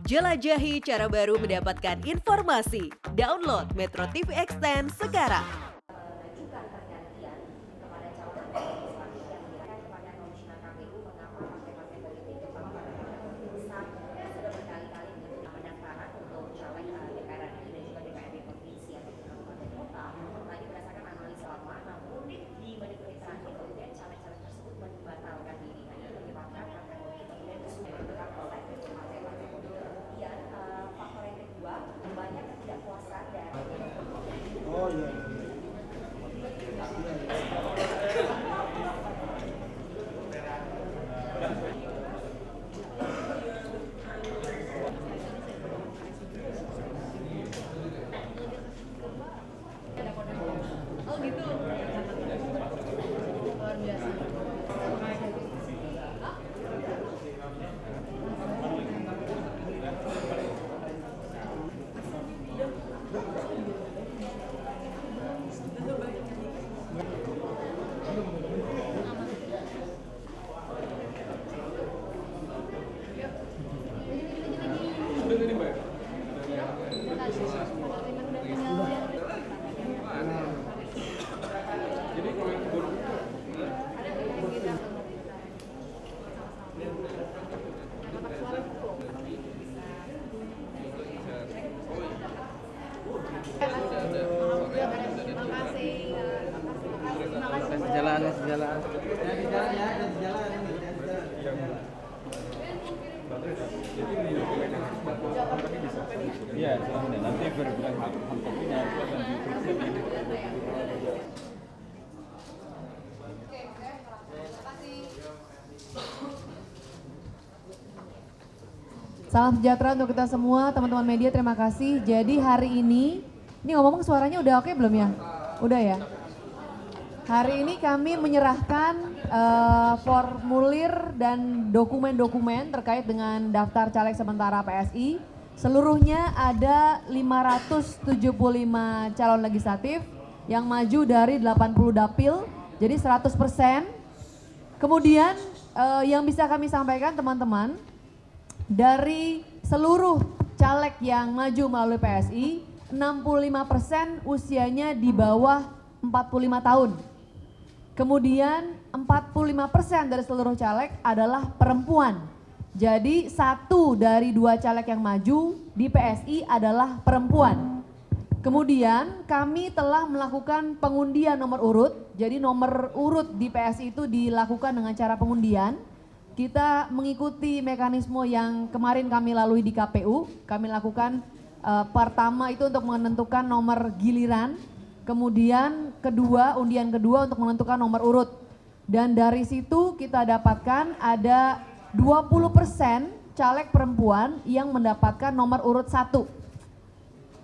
Jelajahi cara baru mendapatkan informasi. Download Metro TV Extend sekarang. Mengajukan pergantian kepada calon anggota legislatif yang menyerahkan kepada komisioner KPU mengapa partai-partai politik terutama partai-partai besar sudah berkali-kali mengajukan pendaftaran untuk caleg DPR RI dan juga DPRD provinsi atau kabupaten kota. Tadi berdasarkan analisa lama, namun di menit-menit terakhir kemudian caleg-caleg tersebut membatalkan diri. Nah, ini menyebabkan partai politik kemudian kesulitan bergerak oleh partai-partai politik. Kemudian faktor yang kedua, banyak ketidakpuasan dari Oh iya. Oh gitu. Luar biasa. Sejalan. Iya, nanti berbulan kopinya itu akan Salam sejahtera untuk kita semua, teman-teman media, terima kasih. Jadi hari ini ngomong suaranya udah oke belum ya? Udah ya? Hari ini kami menyerahkan formulir dan dokumen-dokumen terkait dengan daftar caleg sementara PSI. Seluruhnya ada 575 calon legislatif yang maju dari 80 dapil, jadi 100%. Kemudian yang bisa kami sampaikan teman-teman, dari seluruh caleg yang maju melalui PSI, 65% usianya di bawah 45 tahun. Kemudian 45% dari seluruh caleg adalah perempuan. Jadi 1 dari 2 caleg yang maju di PSI adalah perempuan. Kemudian kami telah melakukan pengundian nomor urut. Jadi nomor urut di PSI itu dilakukan dengan cara pengundian. Kita mengikuti mekanisme yang kemarin kami lalui di KPU. Kami lakukan pertama itu untuk menentukan nomor giliran. Kemudian undian kedua untuk menentukan nomor urut. Dan dari situ kita dapatkan ada 20% caleg perempuan yang mendapatkan nomor urut 1.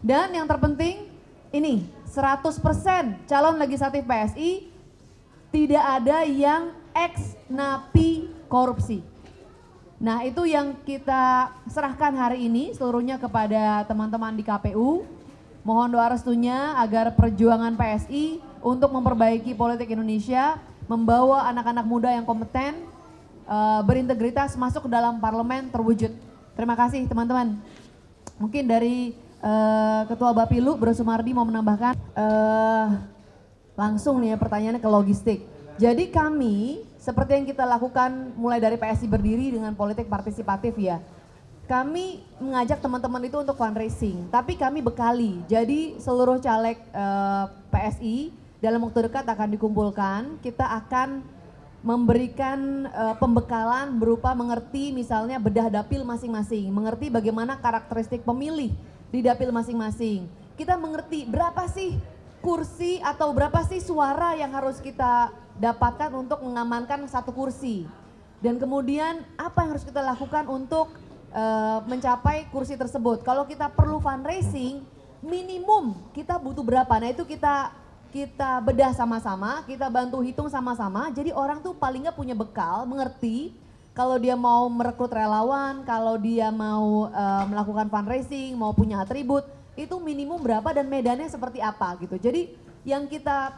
Dan yang terpenting ini 100% calon legislatif PSI tidak ada yang ex napi korupsi. Nah itu yang kita serahkan hari ini seluruhnya kepada teman-teman di KPU. Mohon doa restunya agar perjuangan PSI untuk memperbaiki politik Indonesia, membawa anak-anak muda yang kompeten, berintegritas masuk ke dalam parlemen terwujud. Terima kasih teman-teman. Mungkin dari Ketua Bapilu Bro Sumardi mau menambahkan langsung nih ya pertanyaannya ke logistik. Jadi kami seperti yang kita lakukan mulai dari PSI berdiri dengan politik partisipatif ya. Kami mengajak teman-teman itu untuk fundraising, tapi kami bekali. Jadi seluruh caleg PSI dalam waktu dekat akan dikumpulkan. Kita akan memberikan pembekalan berupa mengerti misalnya bedah dapil masing-masing, mengerti bagaimana karakteristik pemilih di dapil masing-masing. Kita mengerti berapa sih kursi atau berapa sih suara yang harus kita dapatkan untuk mengamankan satu kursi. Dan kemudian apa yang harus kita lakukan untuk mencapai kursi tersebut. Kalau kita perlu fundraising, minimum kita butuh berapa. Nah itu kita bedah sama-sama, kita bantu hitung sama-sama. Jadi orang tuh paling nggak punya bekal, mengerti kalau dia mau merekrut relawan, kalau dia mau melakukan fundraising, mau punya atribut, itu minimum berapa dan medannya seperti apa gitu. Jadi yang kita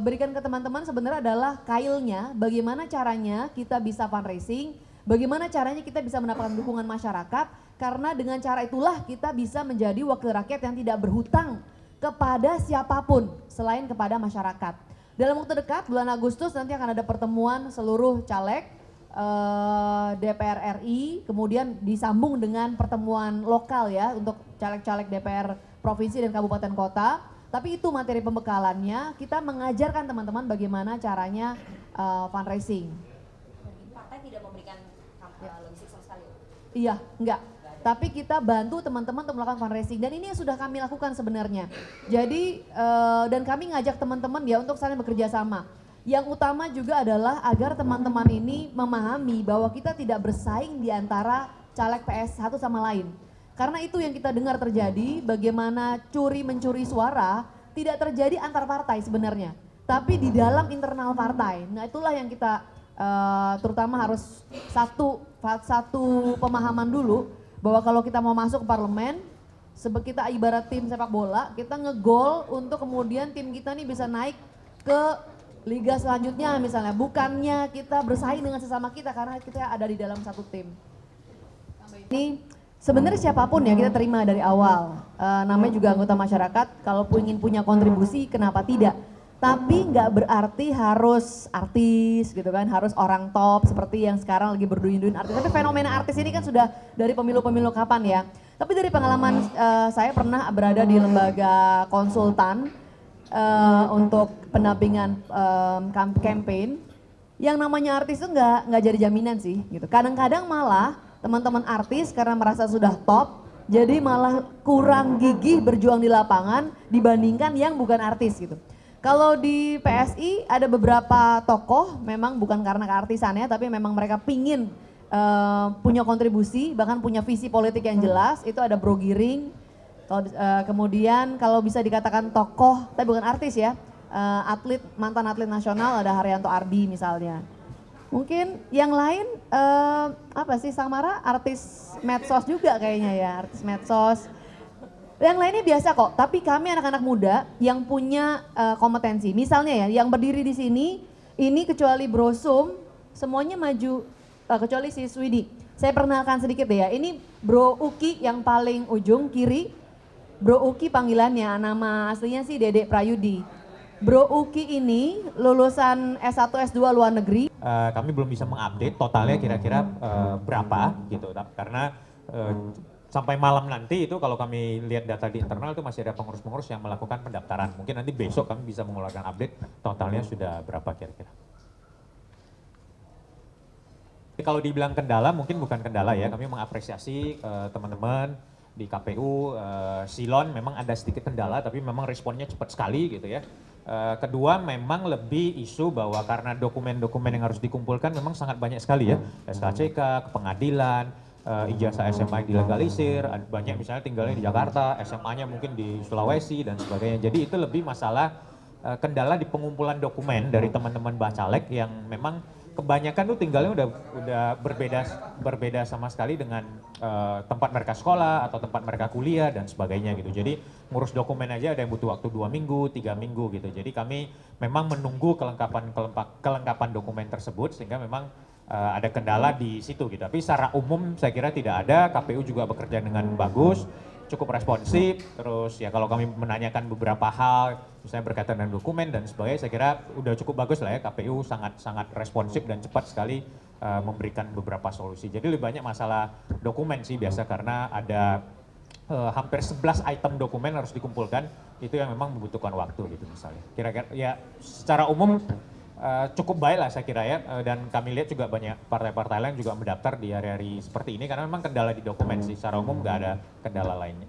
berikan ke teman-teman sebenarnya adalah kailnya, bagaimana caranya kita bisa fundraising, bagaimana caranya kita bisa mendapatkan dukungan masyarakat, karena dengan cara itulah kita bisa menjadi wakil rakyat yang tidak berhutang kepada siapapun selain kepada masyarakat. Dalam waktu dekat, bulan Agustus nanti akan ada pertemuan seluruh caleg DPR RI, kemudian disambung dengan pertemuan lokal ya untuk caleg-caleg DPR provinsi dan kabupaten kota. Tapi itu materi pembekalannya, kita mengajarkan teman-teman bagaimana caranya fundraising. Partai tidak memberikan logistik sama sekali. Iya, enggak. Tapi kita bantu teman-teman untuk melakukan fundraising dan ini yang sudah kami lakukan sebenarnya. Jadi dan kami ngajak teman-teman ya untuk saling bekerja sama. Yang utama juga adalah agar teman-teman ini memahami bahwa kita tidak bersaing di antara caleg PS satu sama lain. Karena itu yang kita dengar terjadi, bagaimana curi-mencuri suara tidak terjadi antar partai sebenarnya. Tapi di dalam internal partai. Nah itulah yang kita terutama harus satu pemahaman dulu bahwa kalau kita mau masuk ke parlemen, kita ibarat tim sepak bola, kita ngegol untuk kemudian tim kita nih bisa naik ke liga selanjutnya misalnya. Bukannya kita bersaing dengan sesama kita karena kita ada di dalam satu tim. Ini sebenarnya siapapun ya kita terima dari awal. Namanya juga anggota masyarakat, kalau ingin punya kontribusi kenapa tidak? Tapi nggak berarti harus artis gitu kan, harus orang top seperti yang sekarang lagi berduyun-duyun artis. Tapi fenomena artis ini kan sudah dari pemilu-pemilu kapan ya. Tapi dari pengalaman saya pernah berada di lembaga konsultan untuk pendampingan campaign. Yang namanya artis itu nggak jadi jaminan sih gitu. Kadang-kadang malah teman-teman artis karena merasa sudah top, jadi malah kurang gigih berjuang di lapangan dibandingkan yang bukan artis gitu. Kalau di PSI ada beberapa tokoh, memang bukan karena keartisannya, tapi memang mereka pingin punya kontribusi, bahkan punya visi politik yang jelas. Itu ada Bro Giring, kemudian kalau bisa dikatakan tokoh, tapi bukan artis ya, mantan atlet nasional ada Haryanto Ardi misalnya. Mungkin yang lain apa sih, Samara artis medsos juga kayaknya ya, artis medsos. Yang lainnya biasa kok, tapi kami anak-anak muda yang punya kompetensi. Misalnya ya, yang berdiri di sini, ini kecuali Bro Sum, semuanya maju, kecuali si Swidi. Saya perkenalkan sedikit deh ya, ini Bro Uki yang paling ujung kiri. Bro Uki panggilannya, nama aslinya sih Dedek Prayudi. Bro Uki ini lulusan S1, S2 luar negeri. Kami belum bisa mengupdate totalnya kira-kira berapa gitu, karena sampai malam nanti itu kalau kami lihat data di internal itu masih ada pengurus-pengurus yang melakukan pendaftaran. Mungkin nanti besok kami bisa mengeluarkan update totalnya sudah berapa kira-kira. Kalau dibilang kendala mungkin bukan kendala ya, kami mengapresiasi teman-teman di KPU, Silon memang ada sedikit kendala tapi memang responnya cepat sekali gitu ya. Kedua memang lebih isu bahwa karena dokumen-dokumen yang harus dikumpulkan memang sangat banyak sekali ya, SKCK, ke pengadilan, ijazah SMA yang dilegalisir, banyak misalnya tinggalnya di Jakarta, SMA-nya mungkin di Sulawesi dan sebagainya. Jadi itu lebih masalah kendala di pengumpulan dokumen dari teman-teman bacalek yang memang kebanyakan tuh tinggalnya udah berbeda sama sekali dengan tempat mereka sekolah atau tempat mereka kuliah dan sebagainya gitu. Jadi ngurus dokumen aja ada yang butuh waktu 2 minggu, 3 minggu gitu. Jadi kami memang menunggu kelengkapan dokumen tersebut sehingga memang ada kendala di situ gitu. Tapi secara umum saya kira tidak ada, KPU juga bekerja dengan bagus, cukup responsif. Terus ya kalau kami menanyakan beberapa hal, misalnya berkaitan dengan dokumen dan sebagainya, saya kira udah cukup bagus lah ya, KPU sangat responsif dan cepat sekali memberikan beberapa solusi. Jadi lebih banyak masalah dokumen sih biasa karena ada hampir 11 item dokumen harus dikumpulkan, itu yang memang membutuhkan waktu gitu misalnya. Kira-kira ya secara umum cukup baik lah saya kira ya, dan kami lihat juga banyak partai-partai lain juga mendaftar di hari-hari seperti ini karena memang kendala di dokumen sih, secara umum nggak ada kendala lainnya.